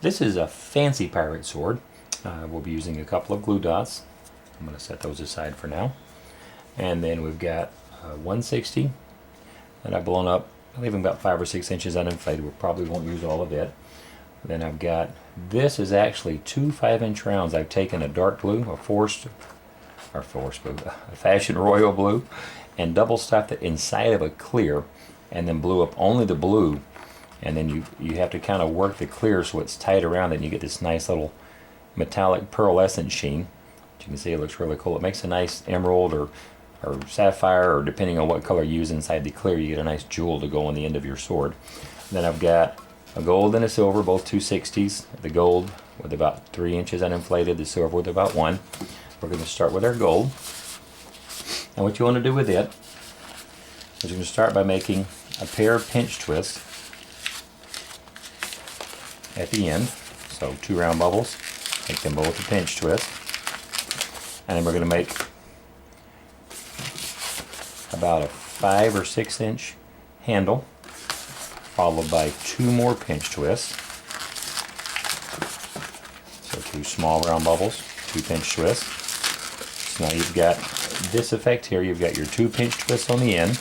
This is a fancy pirate sword. We'll be using a couple of glue dots. I'm going to set those aside for now. And then we've got 160 that I've blown up. I leave them about 5 or 6 inches uninflated. We probably won't use all of it. Then I've got, this is actually 2 5-inch rounds. I've taken a dark blue, a forest blue, a fashion royal blue, and double stuffed it inside of a clear, and then blew up only the blue. And then you have to kind of work the clear so it's tight around it, and you get this nice little metallic pearlescent sheen. As you can see, it looks really cool. It makes a nice emerald or sapphire, or depending on what color you use inside the clear, you get a nice jewel to go on the end of your sword. And then I've got a gold and a silver, both 260s. The gold with about 3 inches uninflated, the silver with about 1. We're going to start with our gold. And what you want to do with it is you're going to start by making a pair of pinch twists at the end. So 2 round bubbles, make them both a pinch twist. And then we're going to make about a 5 or 6 inch handle, followed by 2 more pinch twists. So 2 small round bubbles, 2 pinch twists. So now you've got this effect here. You've got your 2 pinch twists on the end,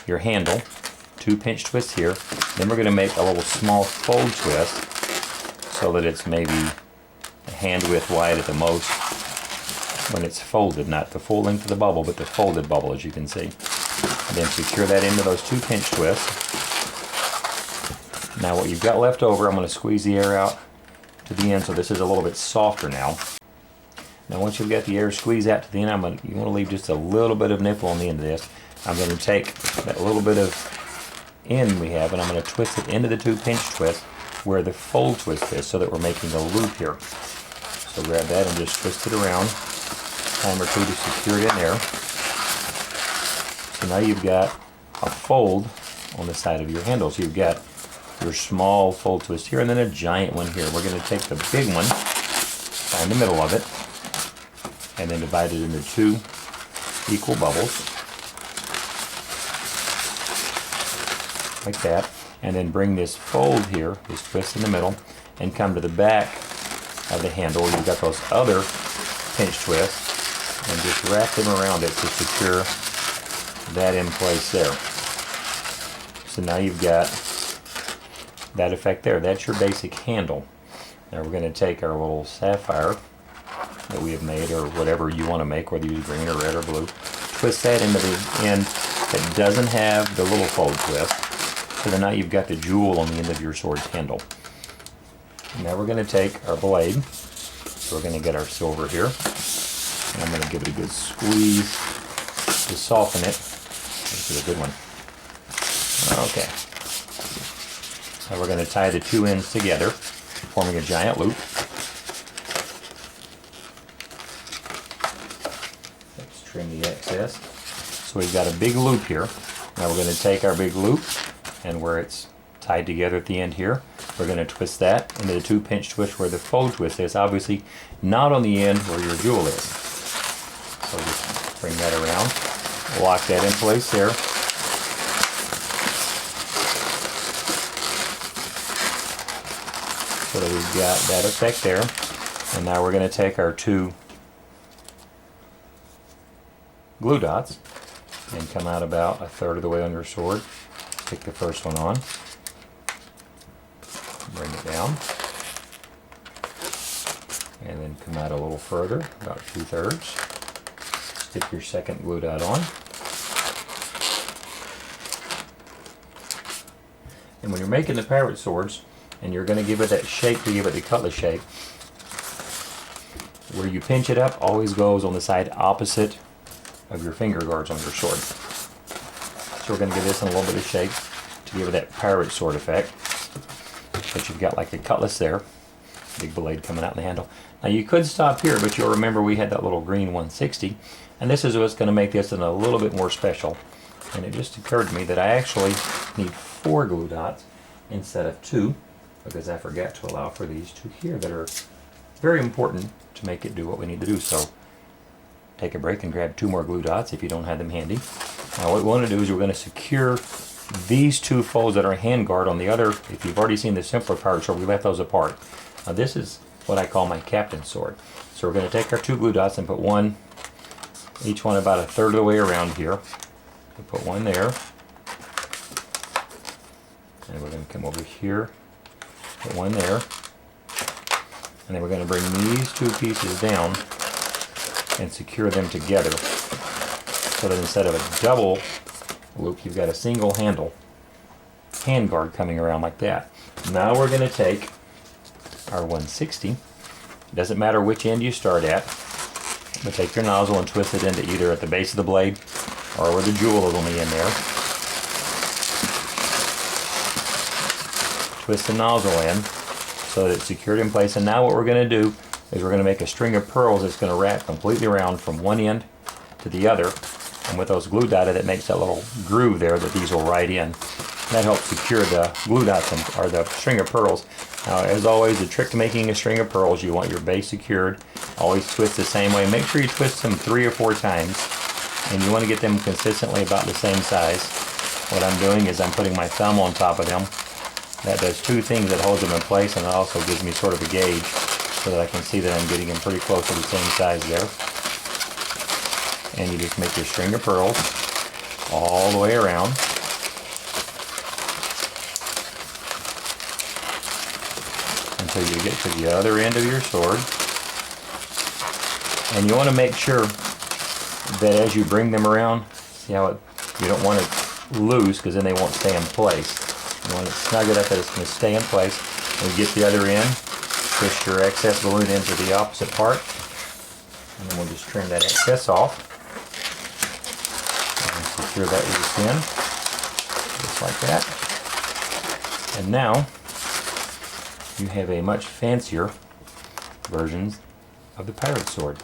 your handle, 2 pinch twists here. Then we're going to make a little small fold twist so that it's maybe a hand width wide at the most when it's folded, not the full length of the bubble, but the folded bubble, as you can see. And then secure that into those 2 pinch twists. Now what you've got left over, I'm going to squeeze the air out to the end, so this is a little bit softer now. Now once you've got the air squeezed out to the end, you want to leave just a little bit of nipple on the end of this. I'm going to take that little bit of end we have, and I'm going to twist it into the 2 pinch twists where the fold twist is, so that we're making a loop here. So grab that and just twist it around a time or 2 to secure it in there. So now you've got a fold on the side of your handle. So you've got your small fold twist here, and then a giant one here. We're going to take the big one, find the middle of it, and then divide it into 2 equal bubbles, like that. And then bring this fold here, this twist in the middle, and come to the back of the handle. You've got those other pinch twists, and just wrap them around it to secure that in place there. So now you've got that effect there. That's your basic handle. Now we're going to take our little sapphire that we have made, or whatever you want to make, whether you use green or red or blue. Twist that into the end that doesn't have the little fold twist. So then now you've got the jewel on the end of your sword's handle. Now we're going to take our blade. So we're going to get our silver here. And I'm going to give it a good squeeze to soften it. This is a good one. Okay. Now we're going to tie the 2 ends together, forming a giant loop. Let's trim the excess. So we've got a big loop here. Now we're going to take our big loop, and where it's tied together at the end here, we're going to twist that into the 2 pinch twists where the fold twist is. Obviously not on the end where your jewel is. So just bring that around, lock that in place there. So that we've got that effect there. And now we're going to take our 2 glue dots and come out about a third of the way on your sword. Stick the first one on. Bring it down. And then come out a little further, about 2/3. Stick your second glue dot on. And when you're making the pirate swords, and you're going to give it that shape to give it the cutlass shape, where you pinch it up always goes on the side opposite of your finger guards on your sword. So we're going to give this a little bit of shape to give it that pirate sword effect. But you've got like a cutlass there, big blade coming out in the handle. Now you could stop here, but you'll remember we had that little green 160, and this is what's going to make this a little bit more special. And it just occurred to me that I actually need 4 glue dots instead of 2, because I forgot to allow for these 2 here that are very important to make it do what we need to do. So take a break and grab 2 more glue dots if you don't have them handy. Now what we want to do is we're going to secure these two folds that are handguard on the other, if you've already seen the simpler pirate sword, we left those apart. Now this is what I call my captain sword. So we're going to take our two glue dots and put one, each one about a third of the way around here. We'll put one there. And we're going to come over here, put one there. And then we're going to bring these two pieces down and secure them together. So that instead of a double loop, you've got a single handguard coming around like that. Now we're going to take our 160. It doesn't matter which end you start at. But take your nozzle and twist it into either at the base of the blade or where the jewel is on the end there. Twist the nozzle in so that it's secured in place. And now what we're going to do is we're going to make a string of pearls that's going to wrap completely around from one end to the other. And with those glue dots, that makes that little groove there that these will ride in. That helps secure the glue dots or the string of pearls. Now, as always, the trick to making a string of pearls, you want your base secured. Always twist the same way. Make sure you twist them 3 or 4 times. And you want to get them consistently about the same size. What I'm doing is I'm putting my thumb on top of them. That does 2 things. It holds them in place, and it also gives me sort of a gauge so that I can see that I'm getting them pretty close to the same size there. And you just make your string of pearls all the way around. Until you get to the other end of your sword. And you want to make sure that as you bring them around, see how you don't want it loose because then they won't stay in place. You want it snug enough that it's going to stay in place. When you get to the other end, push your excess balloon into the opposite part. And then we'll just trim that excess off. And secure that loose in. Just like that. And now, you have a much fancier version of the pirate sword.